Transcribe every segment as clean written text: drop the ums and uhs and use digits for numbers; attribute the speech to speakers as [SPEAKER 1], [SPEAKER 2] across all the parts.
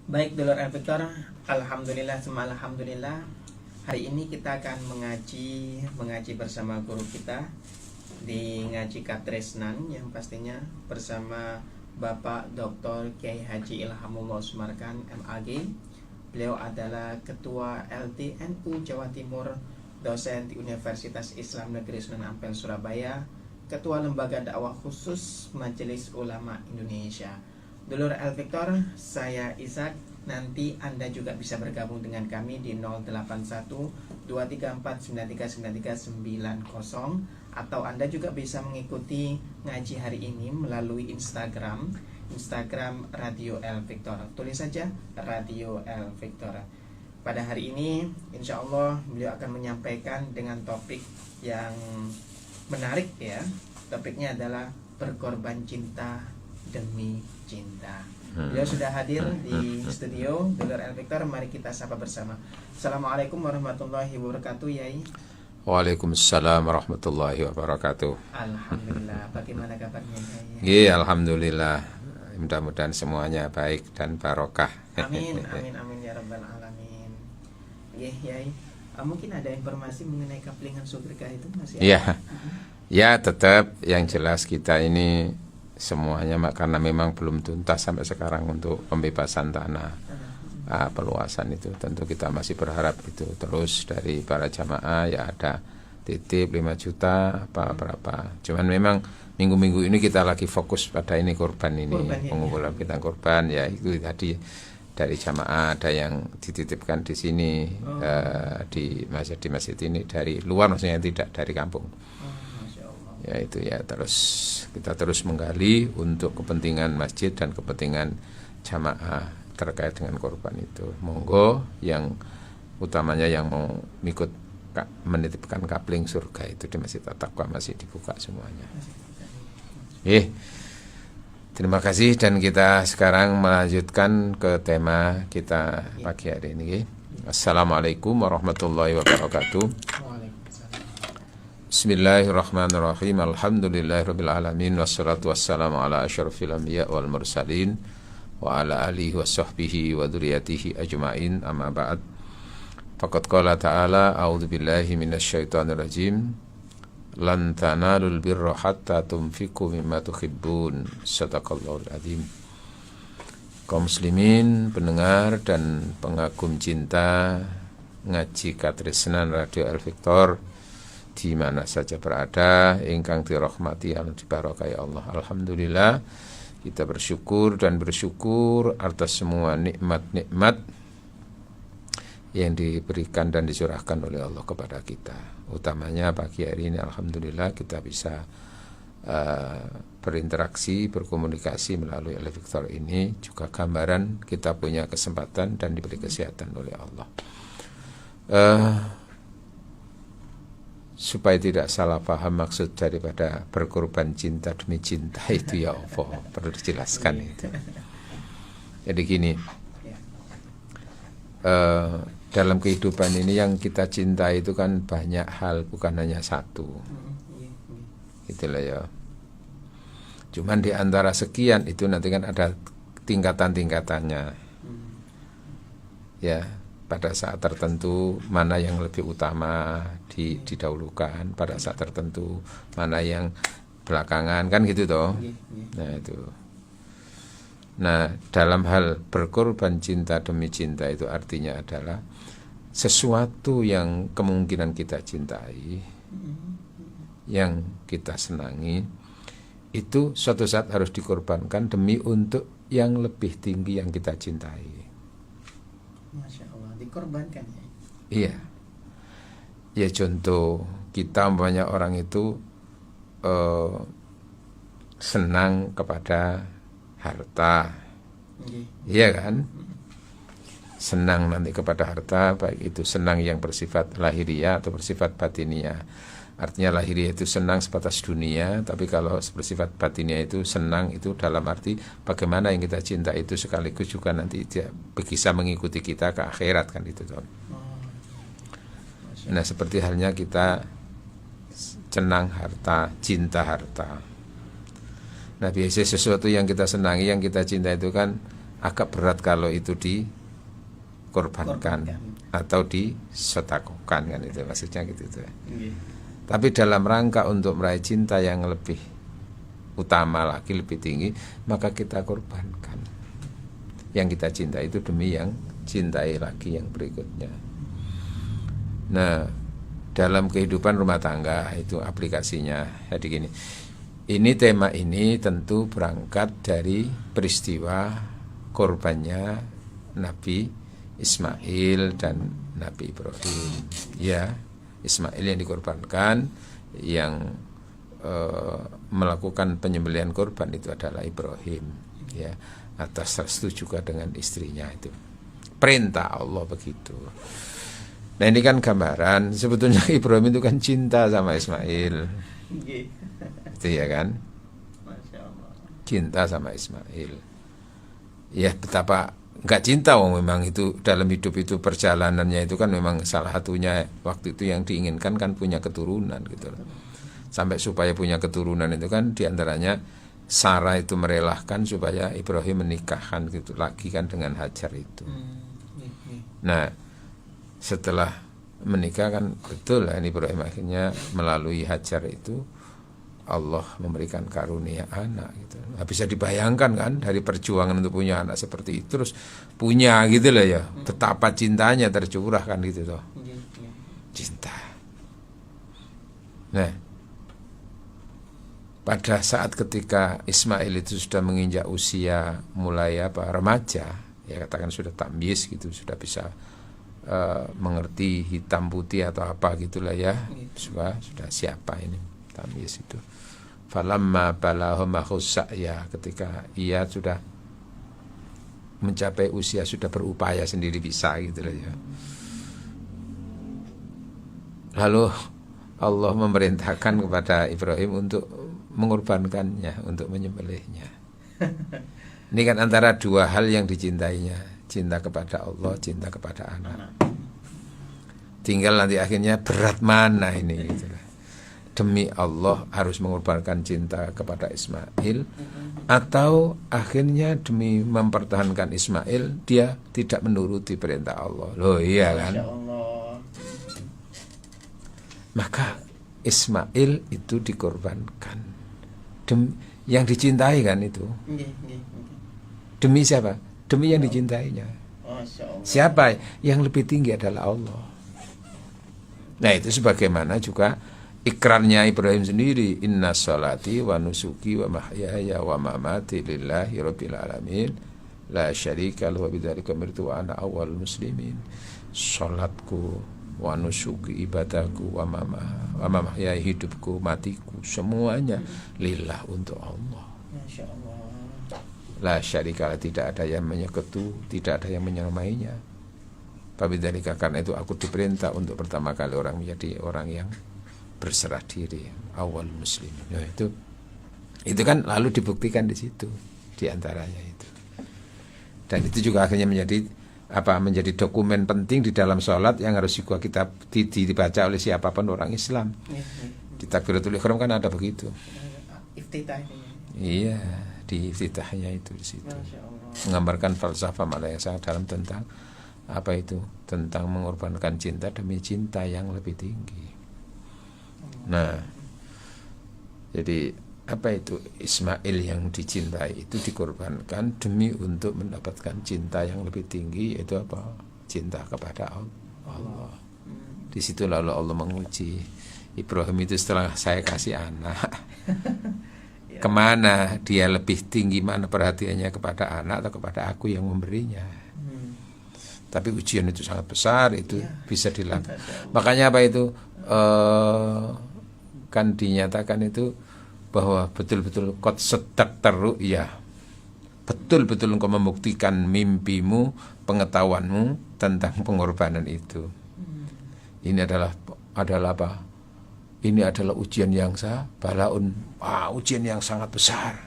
[SPEAKER 1] Baik, Dulur Victor, alhamdulillah, semua alhamdulillah. Hari ini kita akan mengaji bersama guru kita di ngaji Katresnan, yang pastinya bersama Bapak Dr. Kiai Haji Ilhamullah Sumarkan MAG. Beliau adalah Ketua LDNU Jawa Timur, dosen di Universitas Islam Negeri Sunan Ampel Surabaya, Ketua Lembaga Dakwah Khusus Majelis Ulama Indonesia. Dulur Victor, saya Ishak. Nanti Anda juga bisa bergabung dengan kami di 081 234 939390, atau Anda juga bisa mengikuti ngaji hari ini melalui Instagram Radio El Victor. Tulis saja Radio El Victor. Pada hari ini insya Allah beliau akan menyampaikan dengan topik yang menarik ya. Topiknya adalah berkorban cinta demi cinta. Beliau sudah hadir di studio. Dulur El Victor, mari kita sapa bersama. Assalamualaikum warahmatullahi wabarakatuh, Yai.
[SPEAKER 2] Waalaikumsalam warahmatullahi wabarakatuh.
[SPEAKER 1] Alhamdulillah. Bagaimana kabarnya, Yai?
[SPEAKER 2] Iya, alhamdulillah. Mudah-mudahan semuanya baik dan barokah.
[SPEAKER 1] Amin, amin, amin ya rabbal alamin. Yai, mungkin ada informasi mengenai kaplingan Subrika itu masih ada?
[SPEAKER 2] Iya. Ya, tetap yang jelas kita ini semuanya karena memang belum tuntas sampai sekarang untuk pembebasan tanah, peluasan itu. Tentu kita masih berharap itu terus dari para jamaah, ya ada titip 5 juta berapa. Cuman memang minggu-minggu ini kita lagi fokus pada ini korban ini, pengumpulan kita korban ya. Itu tadi dari jamaah ada yang dititipkan di sini, di masjid ini dari luar, maksudnya tidak dari kampung. Ya itu ya, kita terus menggali untuk kepentingan masjid dan kepentingan jamaah terkait dengan korban itu. Monggo yang utamanya yang mau ikut menitipkan kapling surga itu di Masjid At-Taqwa masih dibuka semuanya. Terima kasih, dan kita sekarang melanjutkan ke tema kita pagi hari ini. Assalamualaikum warahmatullahi wabarakatuh. Bismillahirrahmanirrahim. Alhamdulillahirabbil alamin, wassalatu wassalamu ala asyrafil anbiya wal mursalin wa ala alihi washabbihi wa dzurriyyatihi ajmain, amma ba'd. Faqad qala ta'ala, a'udzubillahi minasyaitonir rajim, lan tanalul birra hatta tunfiqu mimma tuhibbun. Shadaqallahul azim. Kaum muslimin, pendengar dan pengagum cinta ngaji Katresnan Radio El Victor di mana saja berada, ingkang dirahmati dan diberkahi Allah. Alhamdulillah, kita bersyukur atas semua nikmat-nikmat yang diberikan dan dicurahkan oleh Allah kepada kita. Utamanya pagi hari ini alhamdulillah kita bisa berinteraksi, berkomunikasi melalui El Victor ini, juga gambaran kita punya kesempatan dan diberi kesehatan oleh Allah. Supaya tidak salah paham maksud daripada berkorban cinta demi cinta itu ya Allah, perlu dijelaskan itu. Jadi gini, dalam kehidupan ini yang kita cinta itu kan banyak hal, bukan hanya satu. Itulah ya. Cuman di antara sekian itu nanti kan ada tingkatan-tingkatannya. Ya, pada saat tertentu mana yang lebih utama didahulukan, pada saat tertentu mana yang belakangan, kan gitu toh. Nah itu. Nah, dalam hal berkorban cinta demi cinta itu artinya adalah sesuatu yang kemungkinan kita cintai, yang kita senangi, itu suatu saat harus dikorbankan demi untuk yang lebih tinggi yang kita cintai.
[SPEAKER 1] Masya Allah, dikorbankan ya?
[SPEAKER 2] Iya. Ya contoh, kita banyak orang itu senang kepada harta. Iya kan? Senang nanti kepada harta, baik itu senang yang bersifat lahiriah atau bersifat batiniah. Artinya lahiriah itu senang sebatas dunia, tapi kalau bersifat batiniah itu senang itu dalam arti bagaimana yang kita cinta itu sekaligus juga nanti dia bisa mengikuti kita ke akhirat, kan itu toh. Nah, seperti halnya kita senang harta, cinta harta. Nah, biasanya sesuatu yang kita senangi, yang kita cinta itu kan agak berat kalau itu dikorbankan atau disedekahkan, kan itu maksudnya gitu tuh. Tapi dalam rangka untuk meraih cinta yang lebih utama lagi, lebih tinggi, maka kita korbankan yang kita cintai itu demi yang cintai lagi yang berikutnya. Nah, dalam kehidupan rumah tangga itu aplikasinya jadi gini. Ini tema ini tentu berangkat dari peristiwa korbannya Nabi Ismail dan Nabi Ibrahim. Ya, Ismail yang dikorbankan, yang melakukan penyembelihan korban itu adalah Ibrahim, ya, atas restu juga dengan istrinya itu. Perintah Allah begitu. Nah, ini kan gambaran sebetulnya Ibrahim itu kan cinta sama Ismail. Itu ya kan? Cinta sama Ismail. Ya, betapa enggak cinta, memang itu dalam hidup itu perjalanannya itu kan memang salah satunya waktu itu yang diinginkan kan punya keturunan gitu loh. Sampai supaya punya keturunan itu kan diantaranya Sarah itu merelahkan supaya Ibrahim menikahkan gitu lagi kan dengan Hajar itu. Nah, setelah menikah kan betul lah Ibrahim akhirnya melalui Hajar itu Allah memberikan karunia anak gitu. Nah, bisa dibayangkan kan dari perjuangan untuk punya anak seperti itu terus punya gitu lah ya. Betapa cintanya tercurah kan gitu toh. Cinta. Nah, pada saat ketika Ismail itu sudah menginjak usia mulai remaja, ya katakan sudah tamyiz gitu, sudah bisa mengerti hitam putih atau apa gitulah ya, sudah siapa ini tamyiz itu. Falamma balagha ya, ketika ia sudah mencapai usia sudah berupaya sendiri bisa gitulah ya. Lalu Allah memerintahkan kepada Ibrahim untuk mengorbankannya, untuk menyembelihnya. Ini kan antara dua hal yang dicintainya, cinta kepada Allah, cinta kepada anak. Tinggal nanti akhirnya berat mana ini gitu. Demi Allah harus mengorbankan cinta kepada Ismail, atau akhirnya demi mempertahankan Ismail dia tidak menuruti perintah Allah. Loh iya kan? Maka Ismail itu dikorbankan yang dicintai kan itu. Demi siapa? Demi yang dicintainya. Siapa? Yang lebih tinggi adalah Allah. Nah, itu sebagaimana juga ikrarnya Ibrahim sendiri, inna sholati wa nusuki wa mahyaya wa mamati lillahi rabbil alamin la syarika lahu wa bidzalika umirtu wa ana awwalul muslimin. Salatku, wa nusuki ibadahku, wa mahyaya hidupku, matiku, semuanya lillah, untuk Allah. La syarika, tidak ada yang menyekutu, tidak ada yang menyamainya. Bidzalika, karena itu aku diperintah untuk pertama kali orang menjadi orang yang berserah diri, awal muslim. Nah, itu kan lalu dibuktikan di situ, di antaranya itu. Dan itu juga akhirnya menjadi dokumen penting di dalam sholat yang harus juga kita dibaca oleh siapapun orang Islam. Di takbiratul ihram kan ada begitu. Iya, di iftitahnya itu di situ. Menggambarkan falsafah malah yang sangat dalam tentang apa itu, tentang mengorbankan cinta demi cinta yang lebih tinggi. Nah, jadi apa itu Ismail yang dicintai itu dikorbankan demi untuk mendapatkan cinta yang lebih tinggi, yaitu apa? Cinta kepada Allah. Di situ lalu Allah menguji Ibrahim itu, setelah saya kasih anak, kemana dia lebih tinggi, mana perhatiannya, kepada anak atau kepada aku yang memberinya? Tapi ujian itu sangat besar, itu bisa dilakukan. Makanya apa itu kan dinyatakan itu bahwa betul-betul qad saddaqta ru'ya, betul-betul engkau membuktikan mimpimu, pengetahuanmu tentang pengorbanan itu. Ini adalah apa? Ini adalah ujian yang balaun, ujian yang sangat besar.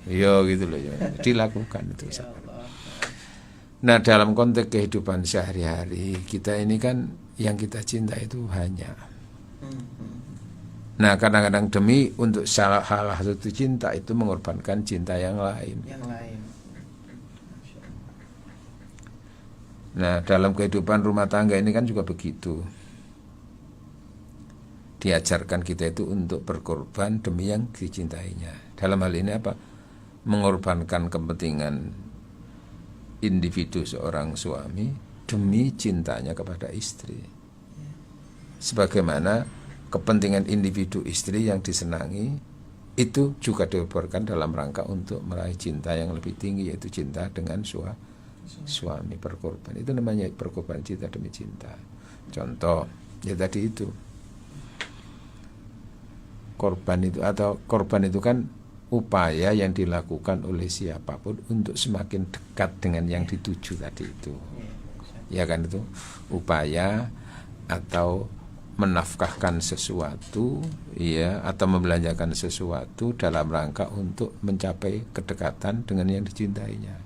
[SPEAKER 2] Ya gitu loh ya. Dilakukan itu. Nah, dalam konteks kehidupan sehari-hari kita ini kan yang kita cinta itu hanya. Nah, kadang-kadang demi untuk salah satu cinta itu mengorbankan cinta yang lain. Nah, dalam kehidupan rumah tangga ini kan juga begitu. Diajarkan kita itu untuk berkorban demi yang dicintainya. Dalam hal ini apa? Mengorbankan kepentingan individu seorang suami demi cintanya kepada istri. Sebagaimana kepentingan individu istri yang disenangi itu juga diorbankan dalam rangka untuk meraih cinta yang lebih tinggi, yaitu cinta dengan suami. Berkorban itu namanya berkorban cinta demi cinta. Contoh ya tadi itu, korban itu kan upaya yang dilakukan oleh siapapun untuk semakin dekat dengan yang dituju tadi itu. Ya kan, itu upaya atau menafkahkan sesuatu, ya, atau membelanjakan sesuatu dalam rangka untuk mencapai kedekatan dengan yang dicintainya.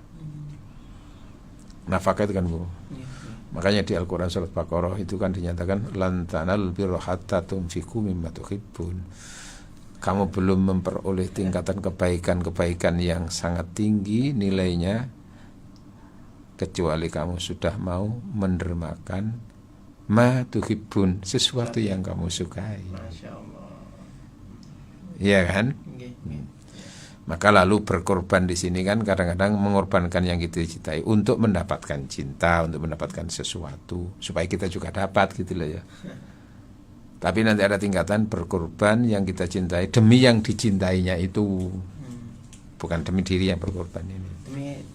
[SPEAKER 2] Nafkah itu kan, Bu. Makanya di Al-Quran surat Baqarah itu kan dinyatakan lan tanalul birra hatta tunfiqu mimma tuhibbun. Kamu belum memperoleh tingkatan kebaikan yang sangat tinggi nilainya kecuali kamu sudah mau mendermakan ma tuhibbun, sesuatu yang kamu sukai.
[SPEAKER 1] Masya Allah.
[SPEAKER 2] Iya kan? Maka lalu berkorban di sini kan kadang-kadang mengorbankan yang kita cintai untuk mendapatkan cinta, untuk mendapatkan sesuatu supaya kita juga dapat gitu loh ya. Tapi nanti ada tingkatan berkorban yang kita cintai demi yang dicintainya itu, bukan demi diri yang berkorban ini.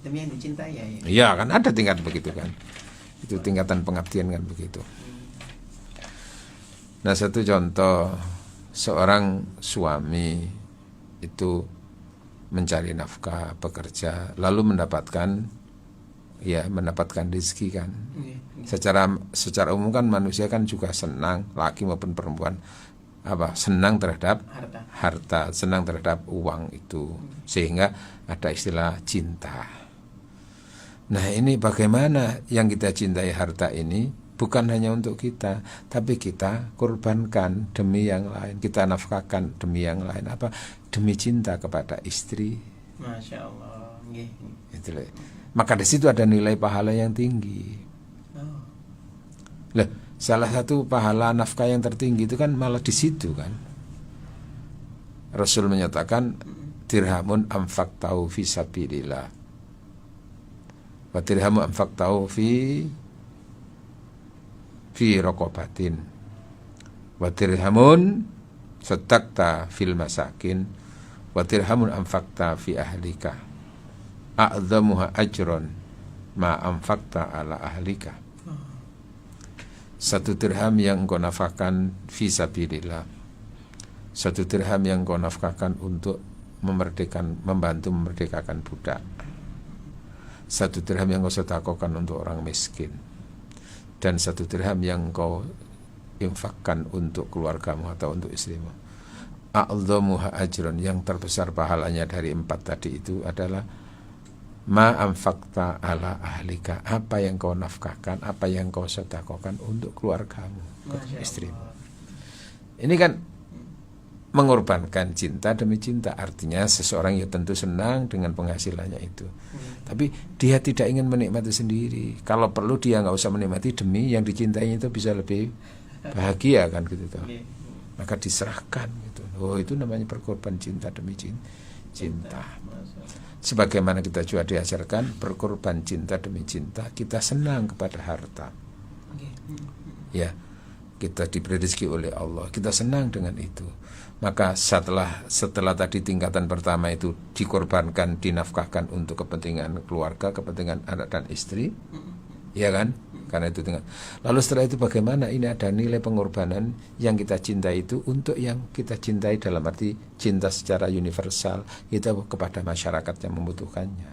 [SPEAKER 1] Demi yang dicintai ya.
[SPEAKER 2] Iya kan, ada tingkat begitu kan. Itu tingkatan pengabdian kan begitu. Nah, satu contoh, seorang suami itu mencari nafkah, bekerja, lalu mendapatkan rezeki kan. Secara umum kan manusia kan juga senang, laki maupun perempuan, senang terhadap harta, senang terhadap uang itu, sehingga ada istilah cinta. Nah, ini bagaimana yang kita cintai harta ini bukan hanya untuk kita, tapi kita korbankan demi yang lain, kita nafkahkan demi yang lain, demi cinta kepada istri.
[SPEAKER 1] Masya Allah.
[SPEAKER 2] Itu loh. Maka di situ ada nilai pahala yang tinggi. Lah, salah satu pahala nafkah yang tertinggi itu kan malah di situ kan. Rasul menyatakan dirhamun anfaqtahu fi sabilillah wa dirhamun anfaqtahu fi raqabatin wa dirhamun sadaqta fil masakin wa dirhamun anfaqta fi ahlika a'dhamuha ajron ma anfaqta ala ahlika. Satu dirham yang engkau nafkahkan fi sabilillah, satu dirham yang engkau nafkahkan untuk membantu memerdekakan budak, satu dirham yang engkau sedekahkan untuk orang miskin, dan satu dirham yang engkau infakkan untuk keluargamu atau untuk istrimu. A'dhamuha ajron, yang terbesar pahalanya dari 4 tadi itu adalah ma anfaqta ala ahlika, apa yang kau nafkahkan, apa yang kau sedekahkan untuk keluargamu, istrimu. Ini kan mengorbankan cinta demi cinta. Artinya seseorang ya tentu senang dengan penghasilannya itu, tapi dia tidak ingin menikmati sendiri. Kalau perlu dia nggak usah menikmati demi yang dicintainya itu bisa lebih bahagia kan gitu toh. Maka diserahkan gitu. Oh, itu namanya berkorban cinta demi cinta. Sebagaimana kita juga diajarkan berkorban cinta demi cinta, kita senang kepada harta. Ya, kita diberi rezeki oleh Allah, kita senang dengan itu. Maka setelah tadi tingkatan pertama itu dikorbankan, dinafkahkan untuk kepentingan keluarga, kepentingan anak dan istri, ya kan? Karena itu tingkat. Lalu setelah itu bagaimana? Ini ada nilai pengorbanan yang kita cintai itu untuk yang kita cintai, dalam arti cinta secara universal, itu kepada masyarakat yang membutuhkannya.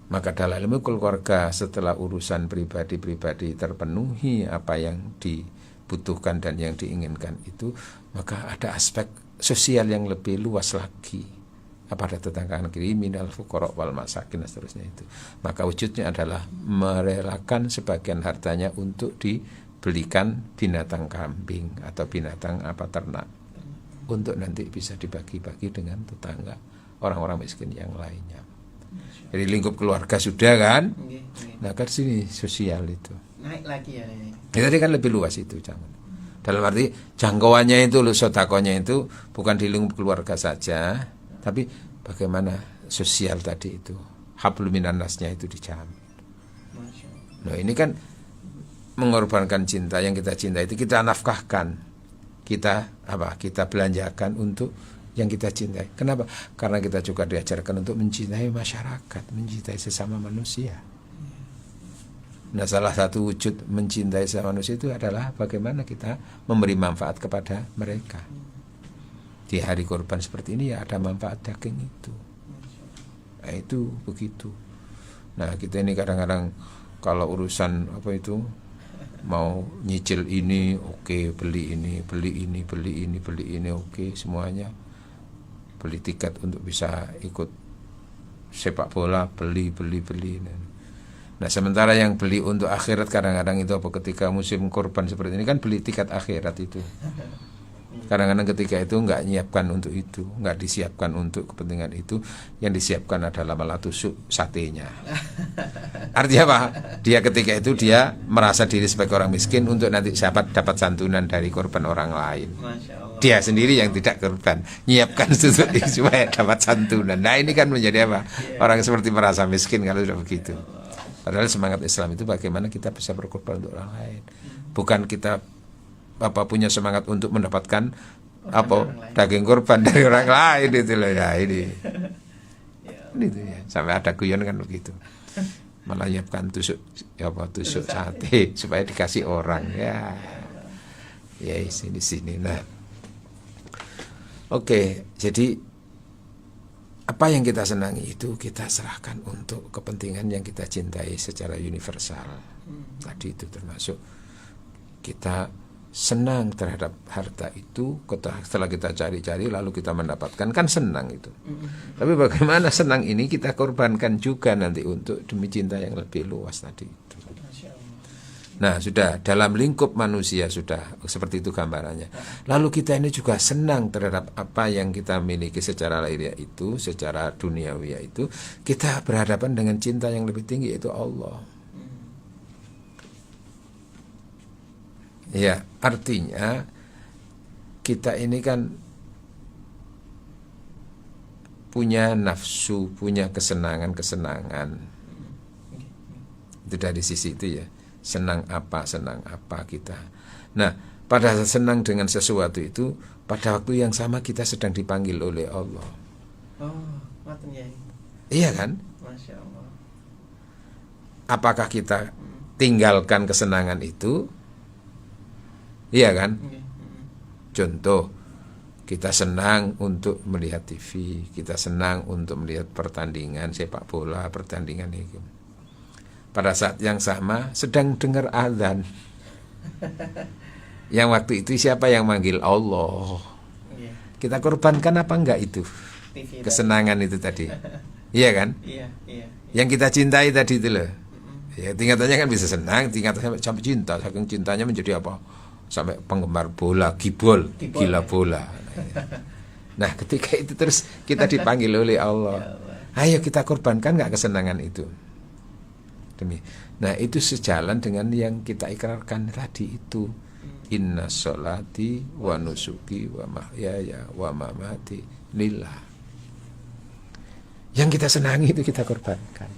[SPEAKER 2] Maka dalam ilmu keluarga, setelah urusan pribadi-pribadi terpenuhi apa yang dibutuhkan dan yang diinginkan itu, maka ada aspek sosial yang lebih luas lagi. Pada tetangga kiri, minal fuqara wal masakin dan seterusnya itu. Maka wujudnya adalah merelakan sebagian hartanya untuk dibelikan binatang kambing atau binatang ternak, untuk nanti bisa dibagi-bagi dengan tetangga orang-orang miskin yang lainnya. Jadi lingkup keluarga sudah kan, Nah kan sini sosial itu.
[SPEAKER 1] Naik lagi ya.
[SPEAKER 2] Ya, tadi kan lebih luas itu jangan. Dalam arti jangkauannya itu, sodakonya itu bukan di lingkup keluarga saja, tapi bagaimana sosial tadi itu, hablum minan nasnya itu dijamin. Nah ini kan mengorbankan cinta yang kita cinta itu kita nafkahkan, kita belanjakan untuk yang kita cintai. Kenapa? Karena kita juga diajarkan untuk mencintai masyarakat, mencintai sesama manusia. Nah salah satu wujud mencintai sesama manusia itu adalah bagaimana kita memberi manfaat kepada mereka. Di hari korban seperti ini ya ada manfaat daging itu. Nah itu begitu. Nah kita ini kadang-kadang kalau urusan mau nyicil ini, oke, beli ini, oke, semuanya. Beli tiket untuk bisa ikut sepak bola, beli. Nah sementara yang beli untuk akhirat kadang-kadang itu ketika musim korban seperti ini kan beli tiket akhirat itu. Kadang-kadang ketika itu nggak nyiapkan untuk itu, nggak disiapkan untuk kepentingan itu, yang disiapkan adalah malah tusuk satenya. Artinya apa? Dia ketika itu dia merasa diri sebagai orang miskin untuk nanti dapat santunan dari korban orang lain. Dia sendiri yang tidak korban, nyiapkan tusuk supaya dapat santunan. Nah ini kan menjadi apa? Orang seperti merasa miskin kalau sudah begitu. Padahal semangat Islam itu bagaimana kita bisa berkorban untuk orang lain. Bukan kita punya semangat untuk mendapatkan daging korban dari orang lain itu loh ya ini itu ya sampai ada guyon kan begitu malah nyiapkan tusuk sate supaya dikasih orang ya di sini. Nah oke, jadi apa yang kita senangi itu kita serahkan untuk kepentingan yang kita cintai secara universal. Tadi itu termasuk kita senang terhadap harta itu, setelah kita cari-cari lalu kita mendapatkan, kan senang itu. Tapi bagaimana senang ini kita korbankan juga nanti untuk demi cinta yang lebih luas tadi itu. Nah sudah dalam lingkup manusia sudah seperti itu gambarannya. Lalu kita ini juga senang terhadap apa yang kita miliki secara lahiriah itu, secara duniawi itu, kita berhadapan dengan cinta yang lebih tinggi yaitu Allah. Ya, artinya kita ini kan punya nafsu, punya kesenangan. Itu dari sisi itu ya. Senang apa kita. Nah, pada senang dengan sesuatu itu, pada waktu yang sama kita sedang dipanggil oleh Allah.
[SPEAKER 1] Oh, maten ya.
[SPEAKER 2] Iya kan?
[SPEAKER 1] Masya Allah.
[SPEAKER 2] Apakah kita tinggalkan kesenangan itu? Iya kan? Contoh, kita senang untuk melihat TV, kita senang untuk melihat pertandingan sepak bola, pertandingan itu. Pada saat yang sama sedang dengar azan. Yang waktu itu siapa yang manggil? Allah. Kita korbankan apa enggak itu? Kesenangan itu tadi. Iya kan? Iya. Yang kita cintai tadi itu loh. Ya, tingkatannya kan bisa senang, tingkatannya sampai cinta, saking cintanya menjadi apa? Sampai penggemar bola, gila bola. Nah ketika itu terus kita dipanggil oleh Allah, ayo kita korbankan nggak kesenangan itu demi. Nah itu sejalan dengan yang kita ikrarkan tadi itu, inna sholati wa nusuki wa mahyaya wa mamati lillah. Yang kita senangi itu kita korbankan.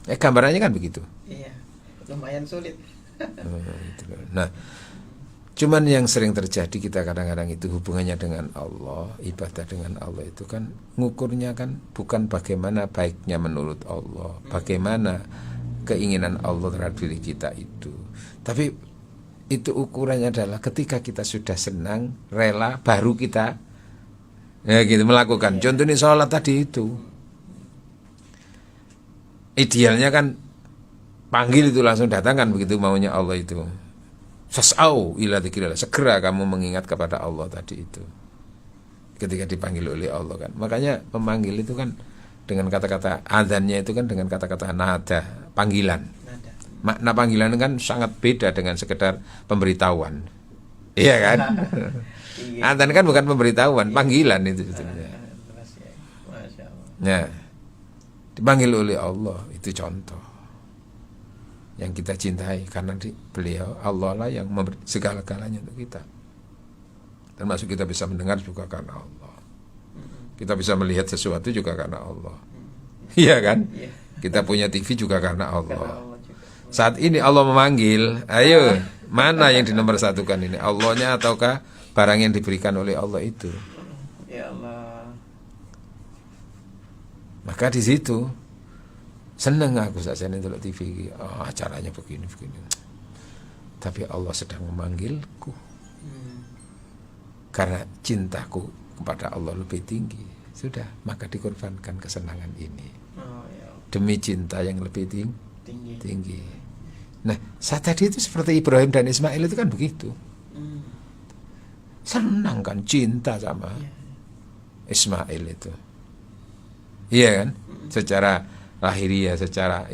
[SPEAKER 2] Gambarannya kan begitu. Iya,
[SPEAKER 1] lumayan sulit.
[SPEAKER 2] Nah, cuman yang sering terjadi kita kadang-kadang itu hubungannya dengan Allah, ibadah dengan Allah itu kan ngukurnya kan bukan bagaimana baiknya menurut Allah, bagaimana keinginan Allah terhadap diri kita itu. Tapi itu ukurannya adalah ketika kita sudah senang, rela, baru kita melakukan. Contohnya sholat tadi itu. Idealnya kan panggil itu langsung datang kan begitu maunya Allah itu. Fas'au ila dzikrillah, segera kamu mengingat kepada Allah tadi itu. Ketika dipanggil oleh Allah kan. Makanya memanggil itu kan dengan kata-kata adzannya itu kan dengan kata-kata nada, panggilan. Makna panggilan kan sangat beda dengan sekedar pemberitahuan. Iya kan? Adzan kan bukan pemberitahuan, panggilan itu sebetulnya. Nah, dipanggil oleh Allah, itu contoh yang kita cintai karena beliau Allah lah yang memberi segala-galanya untuk kita. Termasuk kita bisa mendengar juga karena Allah. Kita bisa melihat sesuatu juga karena Allah. Iya kan? Kita punya TV juga karena Allah. Saat ini Allah memanggil, ayo, mana yang dinomorsatukan ini? Allahnya ataukah barang yang diberikan oleh Allah itu?
[SPEAKER 1] Ya Allah.
[SPEAKER 2] Maka di situ seneng aku saja nonton TV, acaranya begini. Tapi Allah sedang memanggilku. Karena cintaku kepada Allah lebih tinggi. Sudah, maka dikorbankan kesenangan ini. Demi cinta yang lebih tinggi. Nah, saat tadi itu seperti Ibrahim dan Ismail itu kan begitu. Senang kan cinta sama Ismail itu. Iya kan? Secara lahiriah, secara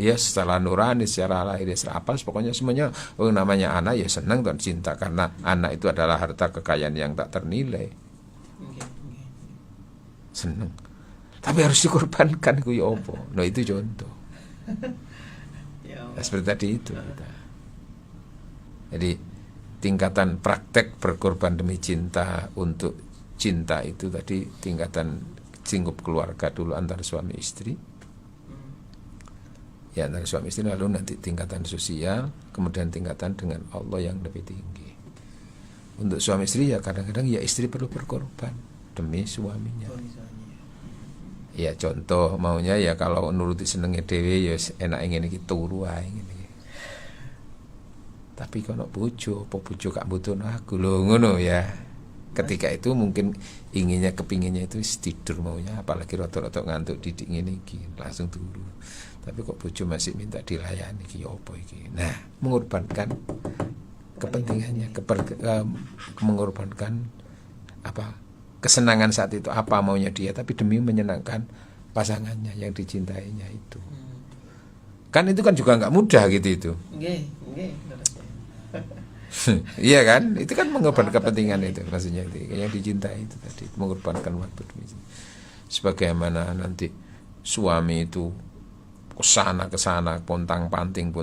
[SPEAKER 2] nurani, secara lahiriah, secara apa, pokoknya semuanya namanya anak ya senang dan cinta karena anak itu adalah harta kekayaan yang tak ternilai. Senang. Tapi harus dikorbankan ku ya apa? Nah itu contoh. Nah, seperti tadi itu kita. Jadi tingkatan praktek berkorban demi cinta untuk cinta itu tadi tingkatan lingkup keluarga dulu antara suami istri. Ya antara suami istri, lalu nanti tingkatan sosial, kemudian tingkatan dengan Allah yang lebih tinggi. Untuk suami istri ya kadang-kadang ya istri perlu berkorban demi suaminya. Ya contoh maunya ya kalau nuruti senenge dhewe ya enak ngene iki turu ae ngene. Tapi kalau bojo, apa bojo gak butuhno aku lho ngono ya. Ketika itu mungkin kepinginnya itu tidur maunya, apalagi rotok-rotok ngantuk didik ngene iki langsung turu. Tapi kok bojo masih minta dilayani iki apa iki. Nah, mengorbankan kepentingannya, mengorbankan apa kesenangan saat itu, apa maunya dia, tapi demi menyenangkan pasangannya yang dicintainya itu. Kan itu kan juga nggak mudah gitu itu. Iya kan, itu kan mengorbankan kepentingan itu, maksudnya itu yang dicintai itu tadi, mengorbankan waktu demi. Sebagaimana nanti suami itu kesana pontang-panting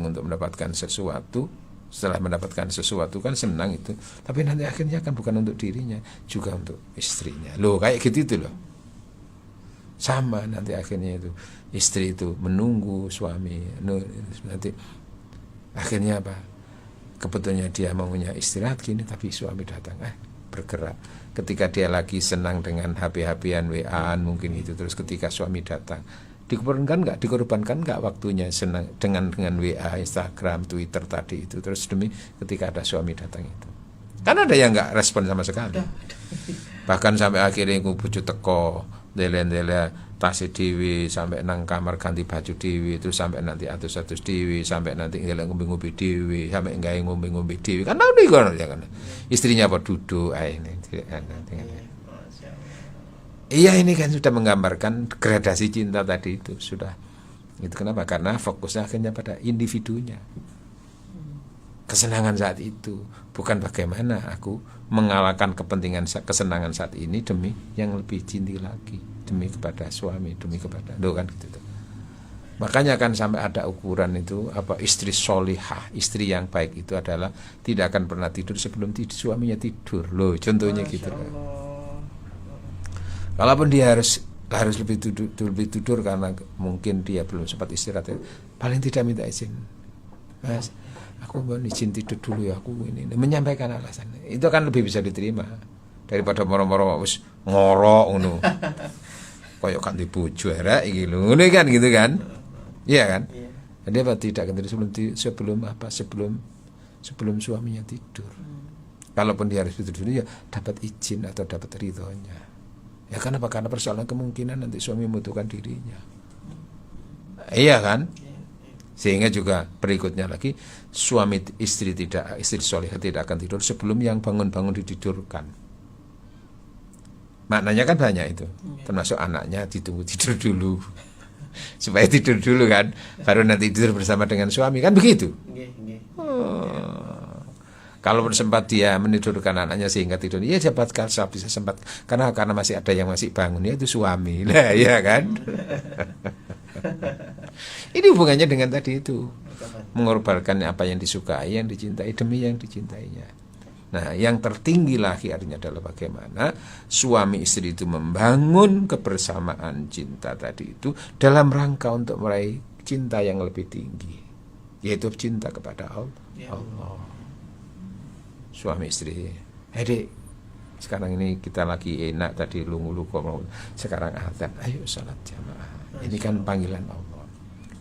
[SPEAKER 2] untuk mendapatkan sesuatu. Setelah mendapatkan sesuatu kan senang itu, tapi nanti akhirnya kan bukan untuk dirinya, juga untuk istrinya. Loh kayak gitu itu loh. Sama nanti akhirnya itu istri itu menunggu suami, nanti akhirnya apa? Kebetulannya dia maunya istirahat gini, tapi suami datang, bergerak. Ketika dia lagi senang dengan HP-HPan, WA-an mungkin itu, terus ketika suami datang, dikorbankan nggak waktunya senang dengan WA, Instagram, Twitter tadi itu, terus demi ketika ada suami datang itu. Kan ada yang nggak respon sama sekali. Bahkan sampai akhirnya bojo teko, dele-dele tas dewi, sampai nang kamar ganti baju dewi, terus sampai nanti atus-atus dewi, sampai nanti ngombe-ngombe dewi, sampai nggak ngombe-ngombe dewi. Kan tahu nih kan, istrinya apa duduk, ini. Iya ini kan sudah menggambarkan gradasi cinta tadi itu sudah. Itu kenapa? Karena fokusnya akhirnya pada individunya. Kesenangan saat itu, bukan bagaimana aku mengalahkan kepentingan kesenangan saat ini demi yang lebih cinta lagi, demi kepada suami, demi kepada kan gitu tuh. Makanya kan sampai ada ukuran itu apa, istri solihah, istri yang baik itu adalah tidak akan pernah tidur sebelum suaminya tidur. Loh, contohnya gitu loh. Kalaupun dia harus lebih tidur karena mungkin dia belum sempat istirahat, paling tidak minta izin, Mas, aku mau izin tidur dulu ya, aku ini menyampaikan alasan. Itu kan lebih bisa diterima daripada moro-moro wis ngorok ngono. Koyok kan dibojo era iki lho. Ngene kan gitu kan? Iya kan? Jadi apa tidak akan sebelum suaminya tidur. Kalaupun dia harus tidur dulu ya dapat izin atau dapat ridhonya. Ya kenapa? Karena persoalan kemungkinan nanti suami membutuhkan dirinya. Iya kan? Sehingga juga berikutnya lagi istri solihah tidak akan tidur sebelum yang bangun-bangun ditidurkan. Maknanya kan banyak itu. Termasuk anaknya ditunggu tidur dulu. Supaya tidur dulu kan, baru nanti tidur bersama dengan suami, kan begitu. Kalau sempat dia menidurkan anaknya sehingga tidur, ya dapat bisa sempat karena masih ada yang masih bangun, ya itu suami lah, ya kan. Ini hubungannya dengan tadi itu, mengorbankan apa yang disukai, yang dicintai demi yang dicintainya. Nah, yang tertinggi lah akhirnya adalah bagaimana suami istri itu membangun kebersamaan cinta tadi itu dalam rangka untuk meraih cinta yang lebih tinggi, yaitu cinta kepada Allah. Suami istri, Dek, sekarang ini kita lagi enak tadi lungu-lungu, sekarang azan, ayo sholat jamaah. Ini kan panggilan Allah.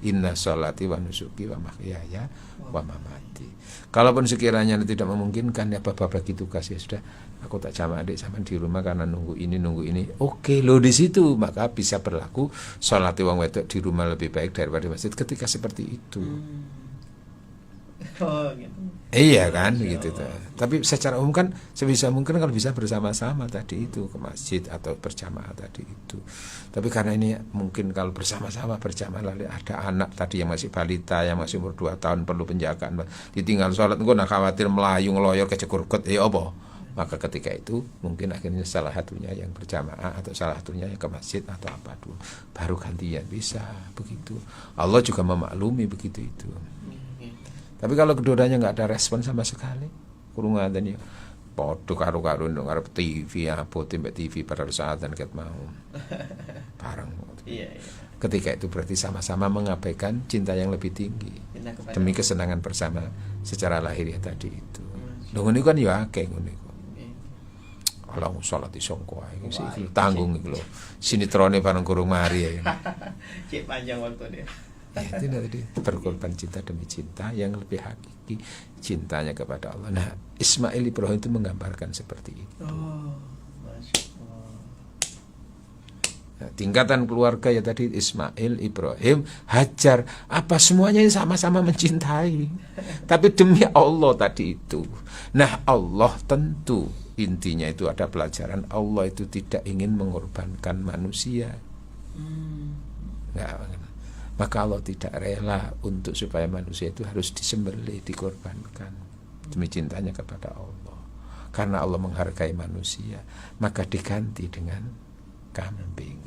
[SPEAKER 2] Inna sholati wa nusuki wa mahyaya wa mamati. Kalaupun sekiranya tidak memungkinkan, ya bapak bagi tugas, ya sudah, aku tak jamaah adik sama di rumah karena nunggu ini. Oke, lo di situ maka bisa berlaku sholat wong wedok di rumah lebih baik daripada di masjid ketika seperti itu.
[SPEAKER 1] Oh, gitu.
[SPEAKER 2] Iya kan, begitu tuh. Tapi secara umum kan sebisa mungkin kalau bisa bersama-sama tadi itu ke masjid atau berjamaah tadi itu. Tapi karena ini mungkin kalau bersama-sama berjamaah lalu ada anak tadi yang masih balita, yang masih umur 2 tahun perlu penjagaan, ditinggal sholat engko nak khawatir melayu ngeloyor kecekurkut, apa? Maka ketika itu mungkin akhirnya salah satunya yang berjamaah atau salah satunya yang ke masjid atau apa dulu, baru gantian bisa begitu. Allah juga memaklumi begitu itu. Tapi kalau keduanya nggak ada respon sama sekali, kurung ada nih, podo karo-karo ngarep TV, apa timbek TV pada saat dan ket mau, bareng.
[SPEAKER 1] Iya.
[SPEAKER 2] Ketika itu berarti sama-sama mengabaikan cinta yang lebih tinggi demi kesenangan bersama secara lahiriah tadi itu. Dong ini kan ya kayak gini. Kalau sholat di songko, itu tanggung gitu loh. Sinitrone bareng kurung mari ya.
[SPEAKER 1] Cik panjang waktu dia.
[SPEAKER 2] Ya, itu tadi berkorban cinta demi cinta yang lebih hakiki, cintanya kepada Allah. Nah, Ismail Ibrahim itu menggambarkan seperti itu.
[SPEAKER 1] Masya Allah.
[SPEAKER 2] Nah, tingkatan keluarga ya tadi Ismail, Ibrahim, Hajar, apa semuanya sama-sama mencintai, tapi demi Allah tadi itu. Nah, Allah tentu intinya itu ada pelajaran, Allah itu tidak ingin mengorbankan manusia. Nggak. Maka Allah tidak rela untuk supaya manusia itu harus disembelih, dikorbankan demi cintanya kepada Allah. Karena Allah menghargai manusia, maka diganti dengan kambing.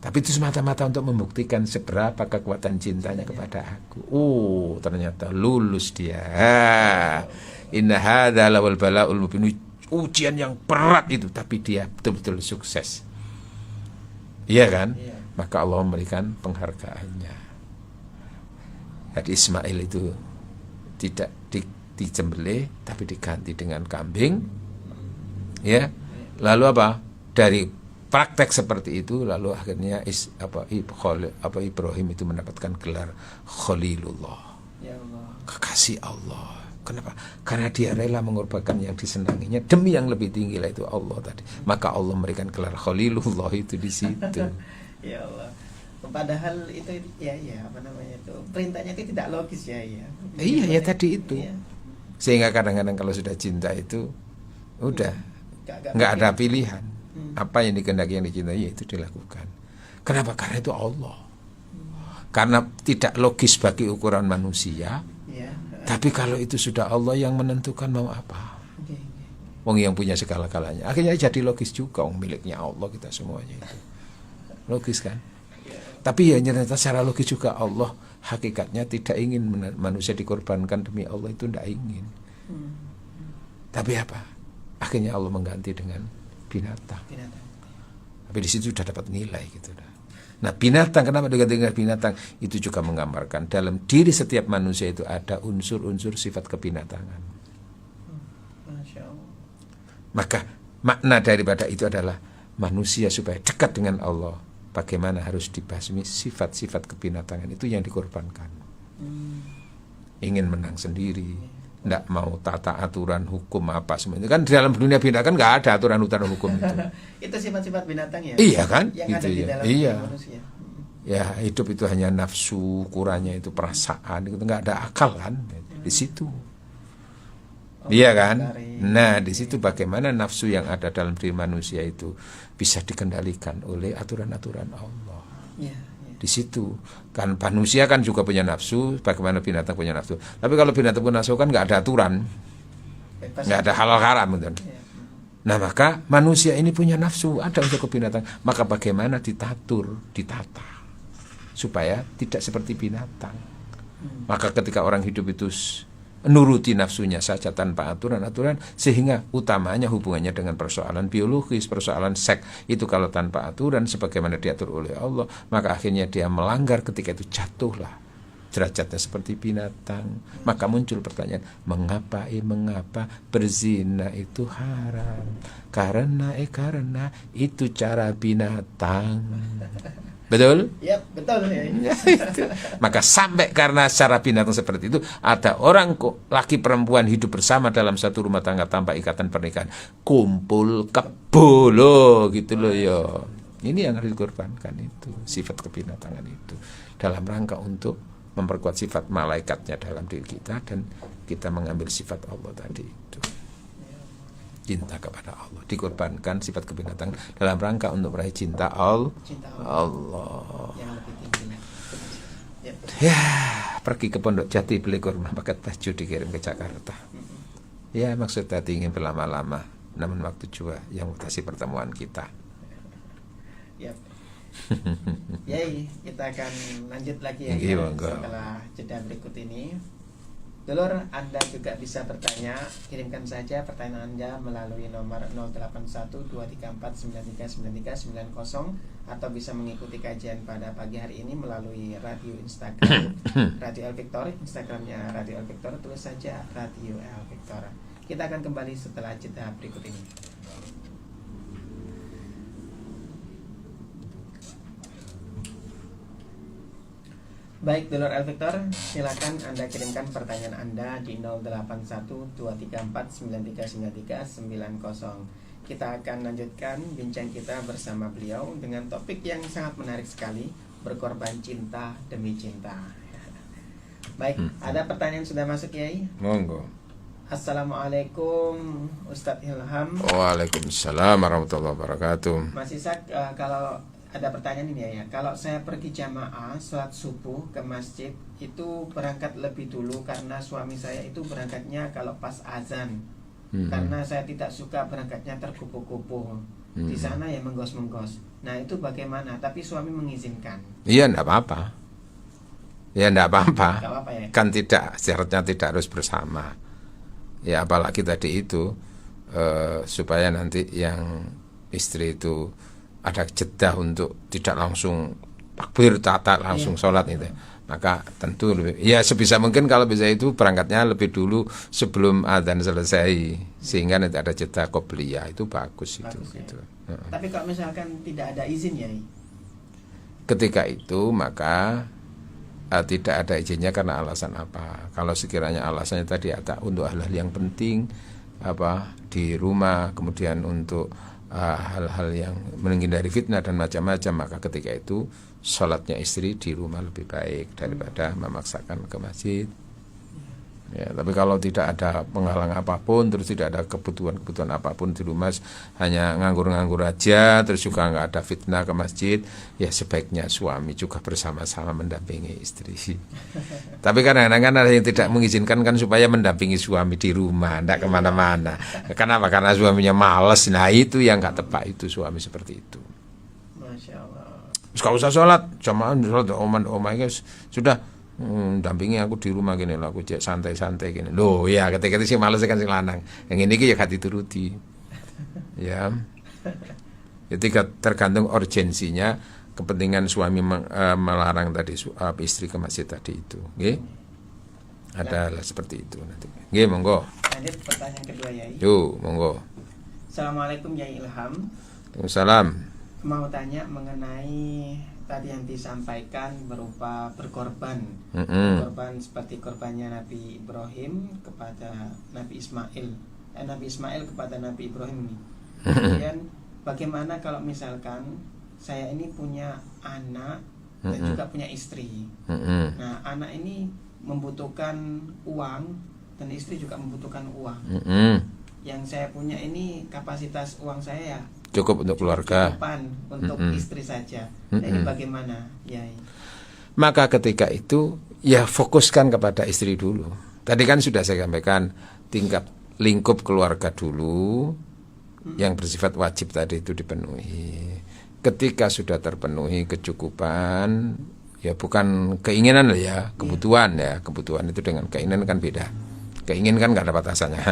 [SPEAKER 2] Tapi itu semata-mata untuk membuktikan seberapa kekuatan cintanya kepada aku. Ternyata lulus dia. Inna hadza lawal bala'ul mubin, ujian yang berat itu, tapi dia betul-betul sukses. Iya kan? Iya. Maka Allah memberikan penghargaannya. Jadi Ismail itu tidak disembelih tapi diganti dengan kambing. Ya. Lalu apa? Dari praktek seperti itu lalu akhirnya Ibrahim itu mendapatkan gelar Khalilullah.
[SPEAKER 1] Ya Allah.
[SPEAKER 2] Kekasih Allah. Kenapa? Karena dia rela mengorbankan yang disenanginya demi yang lebih tinggi, lah itu Allah tadi. Maka Allah memberikan gelar Khalilullah itu di situ.
[SPEAKER 1] Ya Allah. Padahal itu apa namanya itu perintahnya itu tidak logis ya.
[SPEAKER 2] Iya ya tadi itu. Iya. Sehingga kadang-kadang kalau sudah cinta itu udah nggak ada pilihan. Apa yang dikehendaki yang dicintai itu dilakukan. Kenapa? Karena itu Allah. Karena tidak logis bagi ukuran manusia. Ya. Tapi kalau itu sudah Allah yang menentukan mau apa. Wong yang punya segala-galanya. Akhirnya jadi logis juga, miliknya Allah kita semuanya itu. Logis kan? Tapi ya ternyata secara logis juga Allah hakikatnya tidak ingin manusia dikorbankan demi Allah, itu tidak ingin. Tapi apa? Akhirnya Allah mengganti dengan binatang. Tapi di situ sudah dapat nilai gitu. Nah, binatang, kenapa diganti dengan binatang? Itu juga menggambarkan dalam diri setiap manusia itu ada unsur-unsur sifat kebinatangan.
[SPEAKER 1] Masya Allah.
[SPEAKER 2] Maka makna daripada itu adalah manusia supaya dekat dengan Allah, bagaimana harus dibasmi sifat-sifat kebinatangan itu yang dikorbankan. Ingin menang sendiri, tidak mau tata aturan hukum apa semua itu kan di dalam dunia binatang nggak ada aturan-aturan hukum itu.
[SPEAKER 1] Itu sifat-sifat binatang ya.
[SPEAKER 2] Iya kan?
[SPEAKER 1] Yang
[SPEAKER 2] gitu
[SPEAKER 1] ada di
[SPEAKER 2] ya.
[SPEAKER 1] dalam
[SPEAKER 2] Iya.
[SPEAKER 1] manusia.
[SPEAKER 2] Ya hidup itu hanya nafsu, ukurannya itu perasaan, itu nggak ada akal kan di situ. Iya kan? Nah, di situ bagaimana nafsu yang ada dalam diri manusia itu bisa dikendalikan oleh aturan-aturan Allah.
[SPEAKER 1] Ya.
[SPEAKER 2] Di situ kan manusia kan juga punya nafsu, bagaimana binatang punya nafsu. Tapi kalau binatang punya nafsu kan nggak ada aturan, nggak ada halal haram, betul. Ya. Nah, maka manusia ini punya nafsu, ada unsur kebinatang. Maka bagaimana ditata? supaya tidak seperti binatang. Maka ketika orang hidup itu nuruti nafsunya saja tanpa aturan-aturan, sehingga utamanya hubungannya dengan persoalan biologis, persoalan seks itu kalau tanpa aturan sebagaimana diatur oleh Allah, maka akhirnya dia melanggar, ketika itu jatuhlah derajatnya seperti binatang. Maka muncul pertanyaan, mengapa berzina itu haram? Karena itu cara binatang. Betul?
[SPEAKER 1] Ya, betul ya.
[SPEAKER 2] Itu. Maka sampai karena secara binatang seperti itu, ada orang kok laki perempuan hidup bersama dalam satu rumah tangga tanpa ikatan pernikahan, kumpul kebo loh, gitu loh ya. Ini yang harus dikorbankan, itu sifat kebinatangan itu, dalam rangka untuk memperkuat sifat malaikatnya dalam diri kita, dan kita mengambil sifat Allah tadi itu, cinta kepada Allah, dikorbankan sifat kebinatangan dalam rangka untuk meraih cinta Allah.
[SPEAKER 1] Yang lebih tinggi.
[SPEAKER 2] Ya, pergi ke Pondok Jati beli kurma paket baju dikirim ke Jakarta. Ya, maksud tadi ingin berlama-lama, namun waktu juga yang mutasi pertemuan kita.
[SPEAKER 1] Yap. Yai, kita akan lanjut lagi ya, setelah jeda berikut ini. Dulur, Anda juga bisa bertanya, kirimkan saja pertanyaan Anda melalui nomor 081234939390, atau bisa mengikuti kajian pada pagi hari ini melalui radio Instagram Radio El Victor, Instagramnya Radio El Victor, tulis saja Radio El Victor. Kita akan kembali setelah jeda berikut ini. Baik, Dulur El Victor, silakan Anda kirimkan pertanyaan Anda di 081234939390. Kita akan lanjutkan bincang kita bersama beliau dengan topik yang sangat menarik sekali, berkorban cinta demi cinta. Baik, ada pertanyaan sudah masuk, Yai?
[SPEAKER 2] Monggo.
[SPEAKER 1] Assalamualaikum Ustadz Ilham.
[SPEAKER 2] Waalaikumsalam warahmatullahi wabarakatuh.
[SPEAKER 1] Mas Ishak, kalau ada pertanyaan ini ya, kalau saya pergi jamaah sholat subuh ke masjid, itu berangkat lebih dulu karena suami saya itu berangkatnya kalau pas azan. Karena saya tidak suka berangkatnya terkupu-kupu. Di sana ya menggos-menggos. Nah, itu bagaimana? Tapi suami mengizinkan.
[SPEAKER 2] Iya, enggak apa-apa. Ya, enggak apa-apa.
[SPEAKER 1] Enggak apa-apa ya.
[SPEAKER 2] Kan tidak, syaratnya tidak harus bersama. Ya, apalagi tadi itu supaya nanti yang istri itu ada jeda untuk tidak langsung takbir tata langsung sholat itu. Maka tentu lebih, ya sebisa mungkin kalau bisa itu berangkatnya lebih dulu sebelum adzan selesai, sehingga nanti ada jeda qobliyah, itu bagus itu gitu.
[SPEAKER 1] Ya. Tapi kalau misalkan tidak ada izin ya,
[SPEAKER 2] ketika itu maka tidak ada izinnya karena alasan apa? Kalau sekiranya alasannya tadi ada untuk hal-hal yang penting di rumah, kemudian untuk hal-hal yang menghindari fitnah dan macam-macam, maka ketika itu sholatnya istri di rumah lebih baik daripada memaksakan ke masjid. Ya, tapi kalau tidak ada penghalang apapun, terus tidak ada kebutuhan apapun di rumah, hanya nganggur-nganggur aja, terus juga nggak ada fitnah ke masjid, ya sebaiknya suami juga bersama-sama mendampingi istri. Tapi kadang-kadang ada yang tidak mengizinkan kan supaya mendampingi suami di rumah, tidak kemana-mana. Kenapa? Karena suaminya malas. Nah itu yang nggak tepat, itu suami seperti itu.
[SPEAKER 1] Masya Allah.
[SPEAKER 2] Gak usah sholat, jamaah sholat oman guys, sudah. Dampingi aku di rumah gini lah, aku cek santai-santai gini. Loh ya, ketika itu sih males kan sing lanang. Yang ini ya gak dituruti. Ya. Jadi tergantung urgensinya, kepentingan suami melarang tadi istri ke masjid tadi itu. Nggih. Ada seperti itu nanti. Nggih, monggo.
[SPEAKER 1] Lanjut pertanyaan kedua, Yai.
[SPEAKER 2] Yo, monggo.
[SPEAKER 1] Assalamualaikum Yai Ilham.
[SPEAKER 2] Waalaikumsalam.
[SPEAKER 1] Mau tanya mengenai tadi yang disampaikan berupa berkorban. Berkorban seperti korbannya Nabi Ibrahim kepada Nabi Ismail. Nabi Ismail kepada Nabi Ibrahim ini. Kemudian bagaimana kalau misalkan saya ini punya anak dan juga punya istri. Nah, anak ini membutuhkan uang dan istri juga membutuhkan uang. Yang saya punya ini kapasitas uang saya ya
[SPEAKER 2] cukup untuk keluarga,
[SPEAKER 1] untuk istri saja. Nah, ini bagaimana, Yai?
[SPEAKER 2] Maka ketika itu ya fokuskan kepada istri dulu. Tadi kan sudah saya sampaikan tingkat lingkup keluarga dulu yang bersifat wajib tadi itu dipenuhi. Ketika sudah terpenuhi kecukupan, Ya bukan keinginan lah ya, kebutuhan ya. Kebutuhan itu dengan keinginan kan beda. Keinginan kan nggak ada batasannya.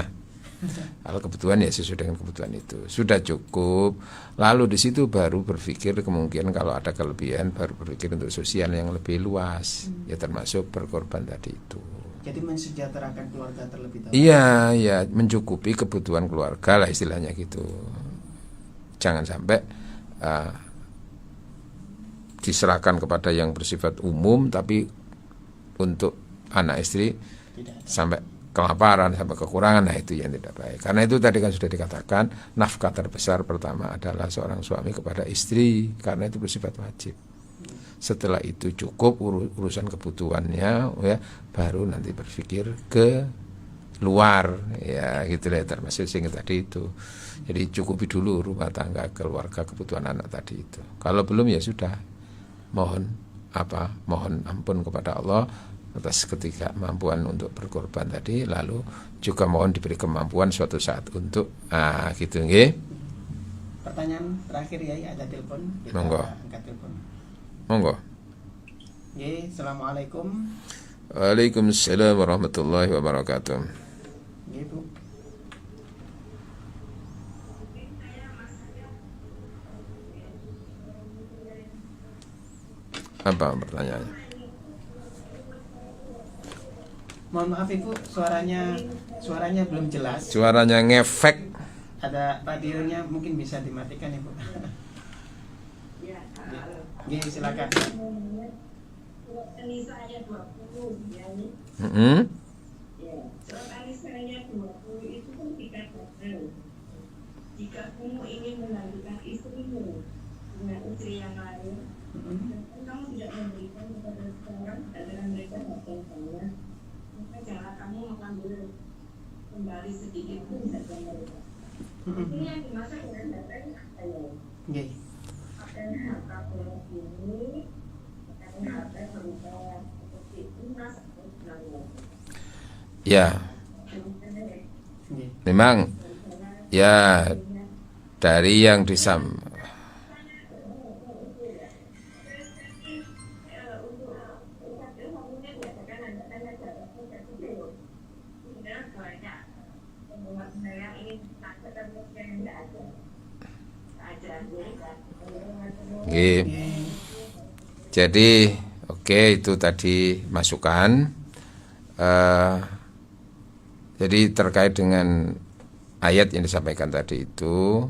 [SPEAKER 2] Kalau kebutuhan ya sesuai dengan kebutuhan itu. Sudah cukup. Lalu di situ baru berpikir kemungkinan kalau ada kelebihan baru berpikir untuk sosial yang lebih luas. Ya termasuk berkorban tadi itu.
[SPEAKER 1] Jadi mensejahterakan keluarga terlebih dahulu.
[SPEAKER 2] Iya, ya mencukupi kebutuhan keluarga lah istilahnya gitu. Jangan sampai diserahkan kepada yang bersifat umum, tapi untuk anak istri sampai kelaparan, sampai kekurangan, nah itu yang tidak baik. Karena itu tadi kan sudah dikatakan nafkah terbesar pertama adalah seorang suami kepada istri, karena itu bersifat wajib. Setelah itu cukup urusan kebutuhannya, ya baru nanti berpikir ke luar, ya gitu lah, termasuk sing tadi itu. Jadi cukupi dulu rumah tangga, keluarga, kebutuhan anak tadi itu. Kalau belum ya sudah, mohon ampun kepada Allah atas ketidakmampuan untuk berkorban tadi, lalu juga mohon diberi kemampuan suatu saat untuk gitu nggih.
[SPEAKER 1] Pertanyaan terakhir ya, ada telepon, kita
[SPEAKER 2] Monggo.
[SPEAKER 1] angkat telepon.
[SPEAKER 2] Monggo.
[SPEAKER 1] Nggih, assalamualaikum.
[SPEAKER 2] Waalaikumsalam warahmatullahi wabarakatuh.
[SPEAKER 1] Nggih, Bu.
[SPEAKER 2] Apa pertanyaannya?
[SPEAKER 1] Mohon maaf Ibu, suaranya belum jelas.
[SPEAKER 2] Suaranya ngefek.
[SPEAKER 1] Ada radionya, mungkin bisa dimatikan Ibu. Nggih, silakan.
[SPEAKER 3] Surat An-Nisa ayat 20 itu kan dikatakan, jika kamu ingin melanjutkan istrimu dengan istri yang lain, dan kamu tidak memberikan kepada seorang adalah mereka yang sama, maka jangan kamu mengambil kembali sedikit pun harga mereka. Ini yang dimaksud dengan data yang ayat.
[SPEAKER 1] Nggih.
[SPEAKER 3] Akan harta keluar ini, akan harta berubah seperti emas atau pelangi.
[SPEAKER 2] Ya,
[SPEAKER 1] Nggih.
[SPEAKER 2] memang ya dari yang Nggih. Jadi oke, itu tadi masukan. Jadi terkait dengan ayat yang disampaikan tadi itu,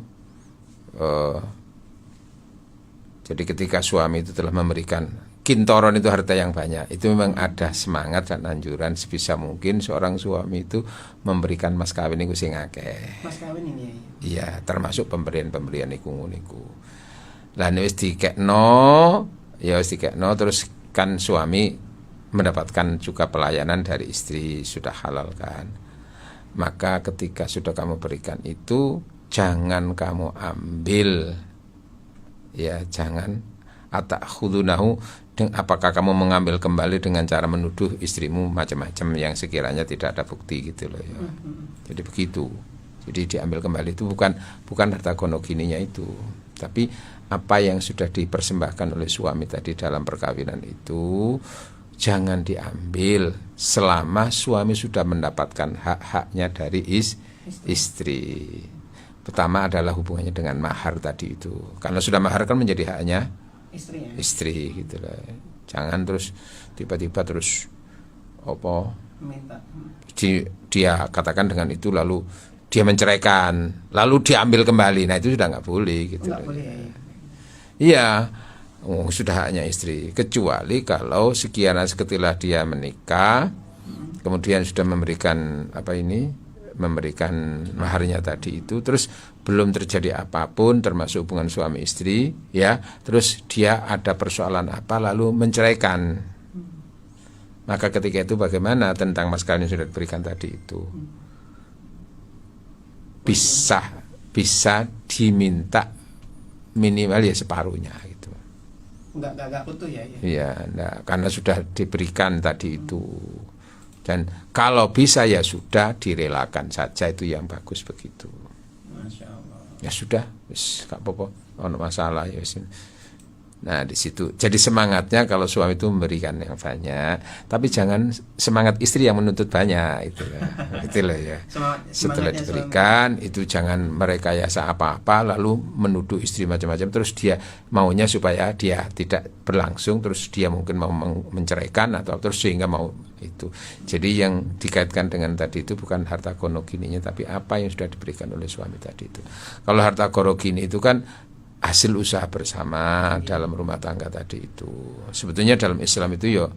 [SPEAKER 2] jadi ketika suami itu telah memberikan kintoron, itu harta yang banyak, itu memang ada semangat dan anjuran sebisa mungkin seorang suami itu memberikan mas kawin niku sing akeh.
[SPEAKER 1] Mas kawin ini ya.
[SPEAKER 2] Iya, termasuk pemberian iku niku. Lah nek wis dikekno, ya wis dikekno, terus kan suami mendapatkan juga pelayanan dari istri, sudah halal kan. Maka ketika sudah kamu berikan itu, jangan kamu ambil, ya jangan atakhudunahu, apakah kamu mengambil kembali dengan cara menuduh istrimu macam-macam yang sekiranya tidak ada bukti gitu loh ya. Jadi begitu. Jadi diambil kembali itu bukan harta gono gininya itu, tapi apa yang sudah dipersembahkan oleh suami tadi dalam perkawinan itu jangan diambil selama suami sudah mendapatkan hak-haknya dari istri. Pertama adalah hubungannya dengan mahar tadi itu. Karena sudah mahar kan menjadi haknya
[SPEAKER 1] Istri ya.
[SPEAKER 2] istri gitu lah. Jangan terus tiba-tiba terus
[SPEAKER 1] Minta.
[SPEAKER 2] dia katakan dengan itu lalu dia menceraikan, lalu diambil kembali. Nah itu sudah nggak boleh gitu.
[SPEAKER 1] Nggak boleh ya.
[SPEAKER 2] Iya, sudah haknya istri. Kecuali kalau sekian setelah dia menikah, kemudian sudah memberikan memberikan maharnya tadi itu, terus belum terjadi apapun termasuk hubungan suami istri, ya, terus dia ada persoalan apa lalu menceraikan. Maka ketika itu bagaimana tentang mas kawin yang sudah diberikan tadi itu? Bisa diminta minimal ya separuhnya gitu.
[SPEAKER 1] Enggak utuh ya.
[SPEAKER 2] Iya, karena sudah diberikan tadi itu. Dan kalau bisa ya sudah direlakan saja, itu yang bagus begitu.
[SPEAKER 1] Masya Allah.
[SPEAKER 2] Ya sudah, wis gak apa-apa, ono masalah ya wis. Nah, di situ. Jadi semangatnya kalau suami itu memberikan yang banyak, tapi jangan semangat istri yang menuntut banyak, itulah ya. Setelah diberikan itu jangan merekayasa apa-apa lalu menuduh istri macam-macam, terus dia maunya supaya dia tidak berlangsung, terus dia mungkin mau menceraikan atau terus sehingga mau itu. Jadi yang dikaitkan dengan tadi itu bukan harta gonogininya, tapi apa yang sudah diberikan oleh suami tadi itu. Kalau harta gonogini itu kan hasil usaha bersama dalam rumah tangga tadi itu. Sebetulnya dalam Islam itu ya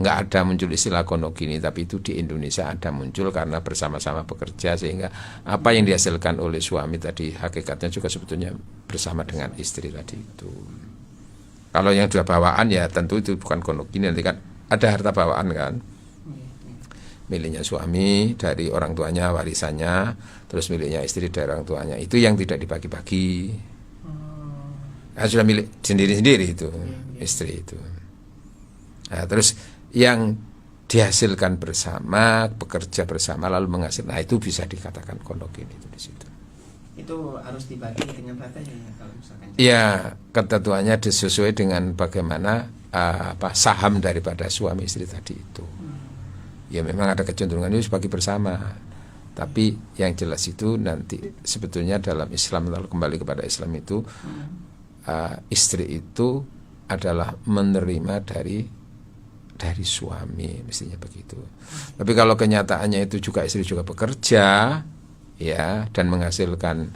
[SPEAKER 2] nggak ada muncul istilah gonogini, tapi itu di Indonesia ada muncul karena bersama-sama bekerja, sehingga apa yang dihasilkan oleh suami tadi hakikatnya juga sebetulnya bersama dengan istri tadi itu. Kalau yang sudah bawaan ya tentu itu bukan gonogini, nanti kan ada harta bawaan kan, miliknya suami dari orang tuanya warisannya, terus miliknya istri dari orang tuanya, itu yang tidak dibagi-bagi. Sudah milik sendiri-sendiri itu istri itu. Nah, terus yang dihasilkan bersama, bekerja bersama lalu menghasilkan, nah itu bisa dikatakan gonogin itu di situ.
[SPEAKER 1] Itu harus dibagi dengan rata ya kalau misalkan.
[SPEAKER 2] Ya, ketentuannya sesuai dengan bagaimana saham daripada suami istri tadi itu. Ya memang ada kecenderungan itu bagi bersama. Tapi yang jelas itu nanti sebetulnya dalam Islam, lalu kembali kepada Islam itu istri itu adalah menerima dari suami, mestinya begitu. Tapi kalau kenyataannya itu juga istri juga bekerja ya dan menghasilkan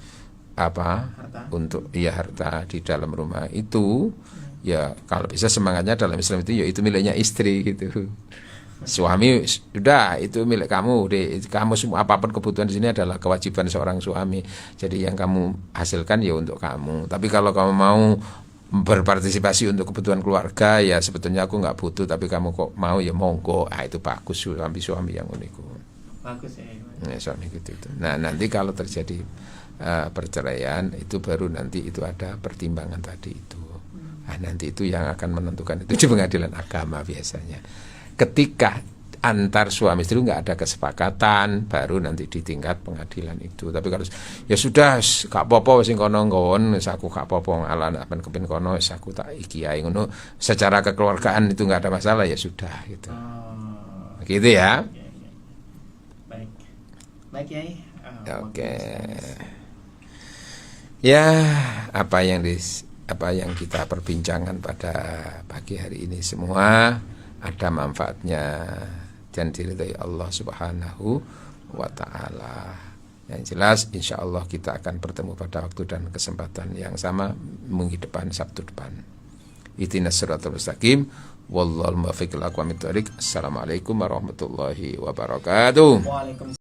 [SPEAKER 2] harta di dalam rumah itu, ya kalau bisa semangatnya dalam Islam itu ya itu miliknya istri gitu. Suami sudah itu milik kamu, kamu semua apapun kebutuhan di sini adalah kewajiban seorang suami. Jadi yang kamu hasilkan ya untuk kamu. Tapi kalau kamu mau berpartisipasi untuk kebutuhan keluarga, ya sebetulnya aku nggak butuh, tapi kamu kok mau ya monggo. Itu bagus, suami yang unik.
[SPEAKER 1] Bagus ya.
[SPEAKER 2] Ya suami gitu itu. Nah nanti kalau terjadi perceraian itu baru nanti itu ada pertimbangan tadi itu. Nah nanti itu yang akan menentukan itu di pengadilan agama biasanya. Ketika antar suami istri nggak ada kesepakatan, baru nanti di tingkat pengadilan itu. Tapi kalau ya sudah gak apa-apa sing kono nggon, wis aku gak apa-apa ala apen kepin kono, wis aku tak iki ae ngono, secara kekeluargaan itu nggak ada masalah ya sudah gitu. Gitu ya.
[SPEAKER 1] Baik. Baik ya.
[SPEAKER 2] Oke. Ya, apa yang kita perbincangkan pada pagi hari ini semua ada manfaatnya dan diridhai Allah Subhanahu wa ta'ala. Yang jelas insya Allah kita akan bertemu pada waktu dan kesempatan yang sama minggu depan, Sabtu depan. Ihdinas siratal mustaqim, wallahul muwaffiq ila aqwamit thoriq. Assalamualaikum warahmatullahi wabarakatuh.
[SPEAKER 1] Waalaikumsalam.